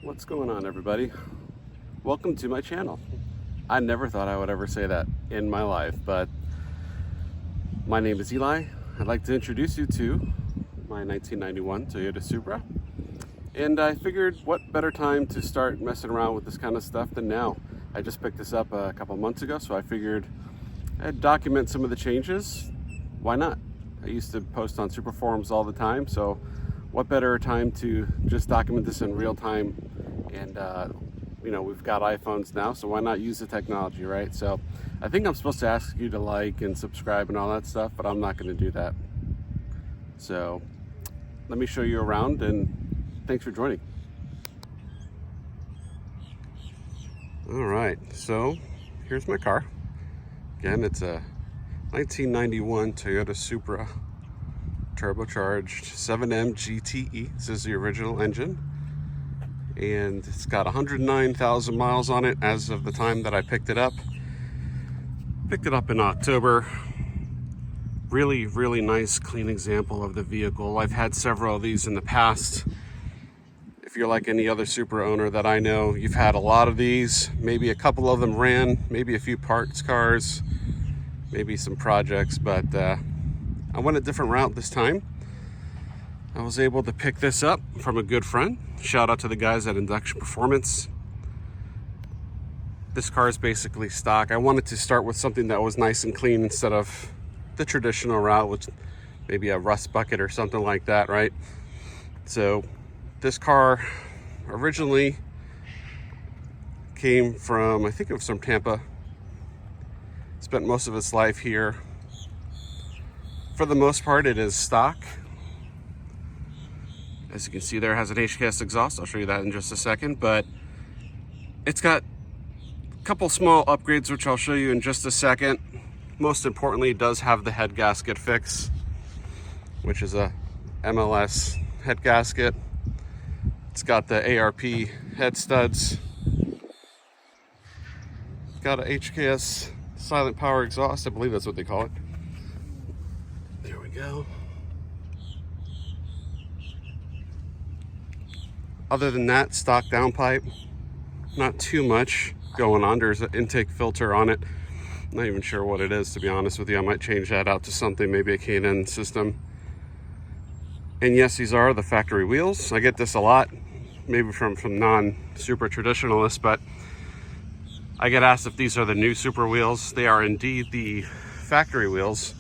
What's going on, everybody? Welcome to my channel. I never thought I would ever say that in my life, but my name is Eli. I'd like to introduce you to my 1991 Toyota Supra. And I figured what better time to start messing around with this kind of stuff than now. I just picked this up a couple months ago, so I figured I'd document some of the changes. Why not? I used to post on Supra forums all the time, so what better time to just document this in real time? And we've got iPhones now, so why not use the technology, right? So I think I'm supposed to ask you to like and subscribe and all that stuff, but I'm not going to do that. So let me show you around, and thanks for joining. All right, so here's my car. Again, it's a 1991 Toyota Supra turbocharged 7M GTE. This is the original engine, and it's got 109,000 miles on it as of the time that I picked it up. Picked it up in October. Really nice, clean example of the vehicle. I've had several of these in the past. If you're like any other Supra owner that I know, you've had a lot of these. Maybe a couple of them ran, maybe a few parts cars, maybe some projects, but I went a different route this time. I was able to pick this up from a good friend. Shout out to the guys at Induction Performance. This car is basically stock. I wanted to start with something that was nice and clean instead of the traditional route, which maybe a rust bucket or something like that, right? So this car originally came from, I think it was from Tampa. Spent most of its life here. For the most part, it is stock. As you can see, there has an HKS exhaust. I'll show you that in just a second, but it's got a couple small upgrades, which I'll show you in just a second. Most importantly, it does have the head gasket fix, which is a MLS head gasket. It's got the ARP head studs. Got a HKS silent power exhaust. I believe that's what they call it. There we go. Other than that, stock downpipe. Not too much going on. There's an intake filter on it. Not even sure what it is, to be honest with you. I might change that out to something, maybe a K&N system. And yes, these are the factory wheels. I get this a lot, maybe from non-Supra traditionalists, but I get asked if these are the new Supra wheels. They are indeed the factory wheels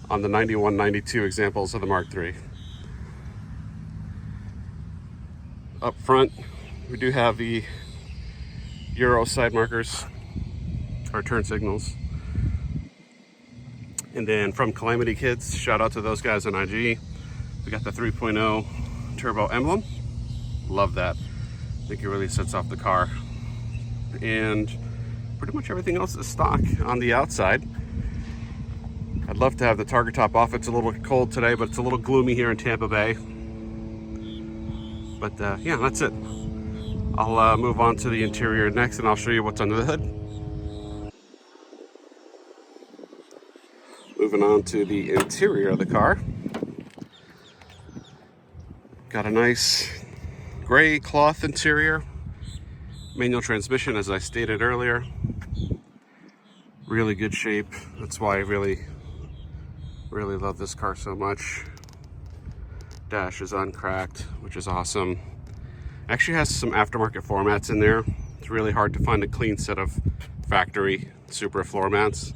on the 91, 92 examples of the Mark III. Up front, we do have the Euro side markers, or turn signals. And then from Calamity Kids, shout out to those guys on IG. We got the 3.0 turbo emblem. Love that. I think it really sets off the car. And pretty much everything else is stock on the outside. I'd love to have the target top off. It's a little cold today, but it's a little gloomy here in Tampa Bay. But yeah, that's it. I'll move on to the interior next, and I'll show you what's under the hood. Moving on to the interior of the car. Got a nice gray cloth interior. Manual transmission, as I stated earlier. Really good shape. That's why I really love this car so much. Dash is uncracked, which is awesome. Actually has some aftermarket floor mats in there. It's really hard to find a clean set of factory Supra floor mats.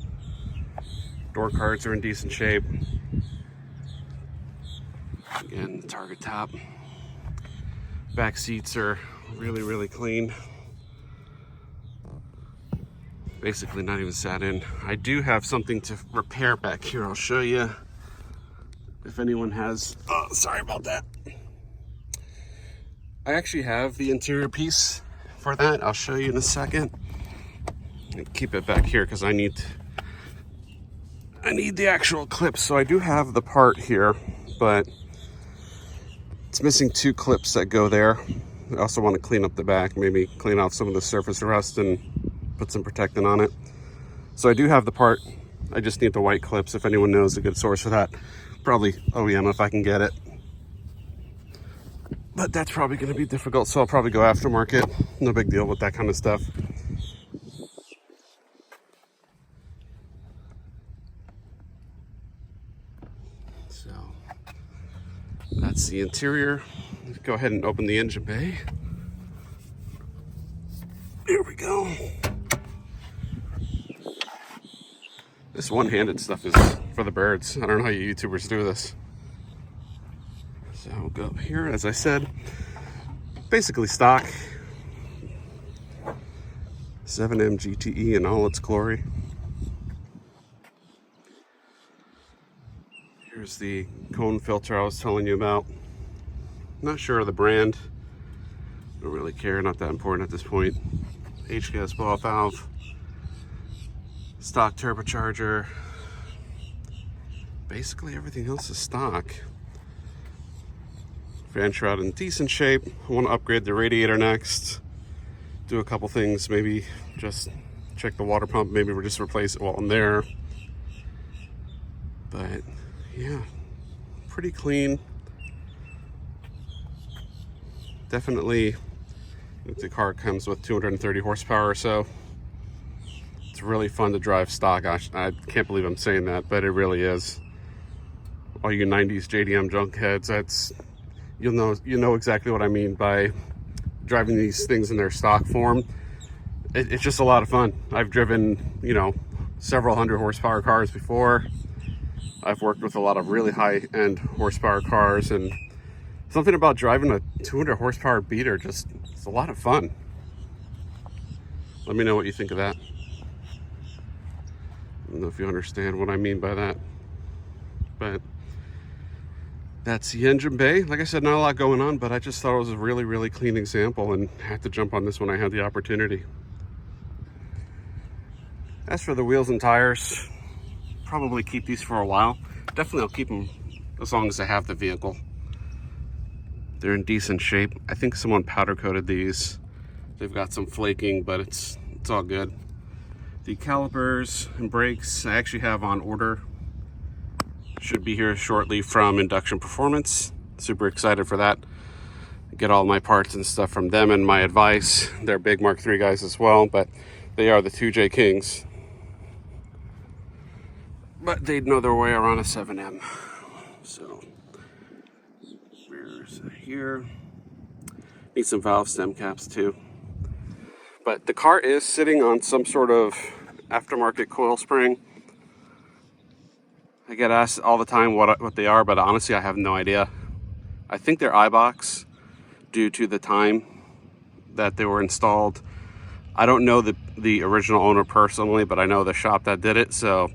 Door cards are in decent shape. Again, the target top. Back seats are really clean. Basically not even sat in. I do have something to repair back here. I'll show you if anyone has. Oh, sorry about that. I actually have the interior piece for that. I'll show you in a second. Keep it back here because I need the actual clips. So I do have the part here, but it's missing two clips that go there. I also want to clean up the back, maybe clean off some of the surface rust and put some protectant on it. So I do have the part. I just need the white clips. If anyone knows a good source for that, probably OEM if I can get it. but that's probably going to be difficult, so I'll probably go aftermarket. No big deal with that kind of stuff. So that's the interior. Let's go ahead and open the engine bay. Here we go. This one-handed stuff is for the birds. I don't know how you YouTubers do this. So we'll go up here, as I said, basically stock 7M GTE in all its glory. Here's the cone filter I was telling you about. Not sure of the brand. Don't really care, not that important at this point. H-gas blow-off valve. Stock turbocharger. Basically everything else is stock. Fan shroud in decent shape. I want to upgrade the radiator next. Do a couple things, maybe just check the water pump, maybe we'll just replace it while I'm there. But yeah, pretty clean. Definitely, the car comes with 230 horsepower or so. It's really fun to drive stock. I can't believe I'm saying that, but it really is. All you 90s JDM junk heads, that's you know exactly what I mean by driving these things in their stock form. It's just a lot of fun. I've driven, you know, several hundred horsepower cars before. I've worked with a lot of really high-end horsepower cars, and something about driving a 200 horsepower beater, just, it's a lot of fun. Let me know what you think of that. I don't know if you understand what I mean by that, but that's the engine bay. Like I said, not a lot going on, but I just thought it was a really, really clean example and had to jump on this when I had the opportunity. As for the wheels and tires, probably keep these for a while. Definitely I'll keep them as long as I have the vehicle. They're in decent shape. I think someone powder coated these. They've got some flaking, but it's all good. The calipers and brakes I actually have on order. Should be here shortly from Induction Performance. Super excited for that. Get all my parts and stuff from them and my advice. They're big Mark III guys as well, but they are the 2J Kings. But they'd know their way around a 7M. So, where's here? Need some valve stem caps too. But the car is sitting on some sort of aftermarket coil spring. I get asked all the time what they are, but honestly, I have no idea. I think they're iBox due to the time that they were installed. I don't know the original owner personally, but I know the shop that did it, so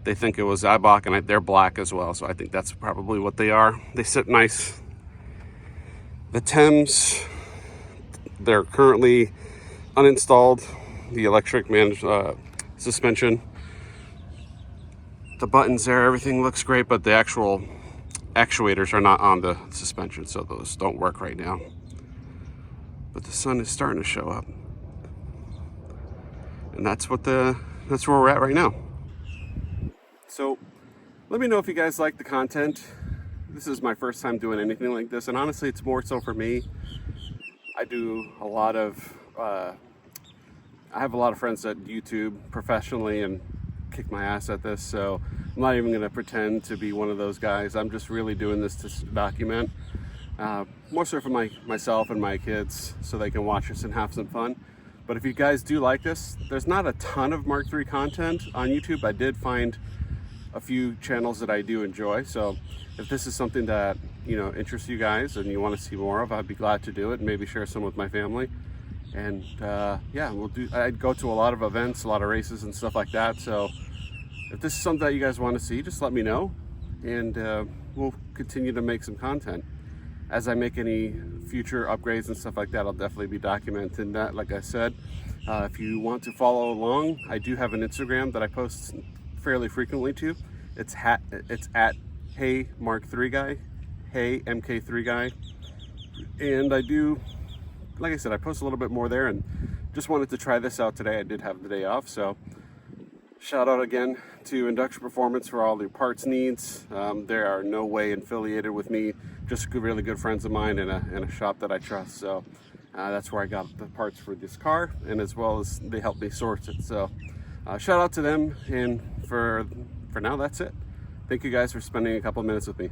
they think it was iBox, and they're black as well, so I think that's probably what they are. They sit nice. The Thames, they're currently uninstalled. The electric managed suspension. The buttons there, everything looks great, but the actual actuators are not on the suspension, so those don't work right now. But the sun is starting to show up, and that's where we're at right now. So let me know if you guys like the content. This is my first time doing anything like this, and honestly, it's more so for me. I do a lot of I have a lot of friends that YouTube professionally and kick my ass at this, so I'm not even going to pretend to be one of those guys. I'm just really doing this to document, more so for myself and my kids, so they can watch us and have some fun. But if you guys do like this, there's not a ton of Mark III content on YouTube. I did find a few channels that I do enjoy, so if this is something that, you know, interests you guys and you want to see more of, I'd be glad to do it and maybe share some with my family. And yeah, I'd go to a lot of events, a lot of races and stuff like that. So if this is something that you guys want to see, just let me know, and we'll continue to make some content. As I make any future upgrades and stuff like that, I'll definitely be documenting that. Like I said, if you want to follow along, I do have an Instagram that I post fairly frequently to. It's at Hey Mark III Guy, Hey MK3 Guy, and I do, like I said, I post a little bit more there, and just wanted to try this out today. I did have the day off, so shout out again to Induction Performance for all your parts needs. They are no way affiliated with me. just really good friends of mine in a shop that I trust. So that's where I got the parts for this car, and as well as they helped me source it. So shout out to them, and for now, that's it. Thank you guys for spending a couple minutes with me.